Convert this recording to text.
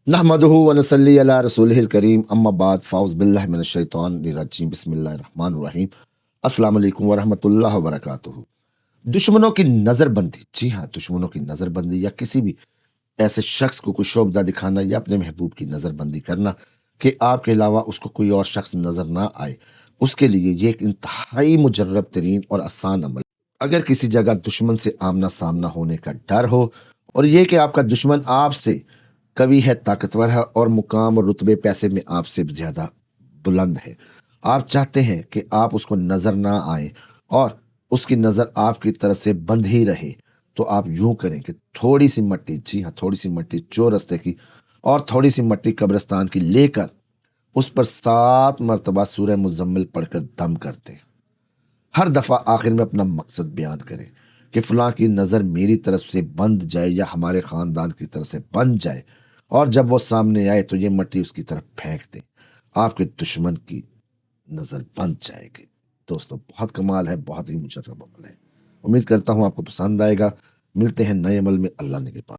नहमदुहु व नसल्ली अला रसूलिहिल करीम अम्मा बाद फ़ाउज़ बिल्लाहि मिनश शैतानिर रजीम बिस्मिल्लाहिर रहमानिर रहीम अस्सलाम वालेकुम व रहमतुल्लाहि व बरकातुहू। दुश्मनों की नज़रबंदी, जी हाँ, दुश्मनों की नज़रबंदी या किसी भी ऐसे शख्स को कोई शोभा दिखाना या अपने महबूब की नज़रबंदी करना कि आपके अलावा उसको कोई और शख्स नज़र ना आए, उसके लिए ये एक इंतहाई मुजर्रब तरीन और आसान अमल। अगर किसी जगह दुश्मन से आमना सामना होने का डर हो और ये कि आपका दुश्मन आपसे कवि है, ताकतवर है और मुकाम और रुतबे पैसे में आपसे ज़्यादा बुलंद है, आप चाहते हैं कि आप उसको नज़र ना आए और उसकी नज़र आपकी तरफ से बंद ही रहे, तो आप यूं करें कि थोड़ी सी मट्टी, जी हाँ, थोड़ी सी मट्टी चौरस्ते की और थोड़ी सी मट्टी कब्रिस्तान की लेकर उस पर 7 मरतबा सूरह मुज़म्मिल पढ़कर दम कर दें। हर दफ़ा आखिर में अपना मकसद बयान करें कि फ़लाँ की नज़र मेरी तरफ से बंद जाए या हमारे ख़ानदान की तरफ से बंद जाए, और जब वो सामने आए तो ये मट्टी उसकी तरफ फेंक दें, आपके दुश्मन की नज़र बंद जाएगी। दोस्तों, बहुत कमाल है, बहुत ही मुजर्रब अमल है। उम्मीद करता हूँ आपको पसंद आएगा। मिलते हैं नए अमल में, अल्लाह ने के पास।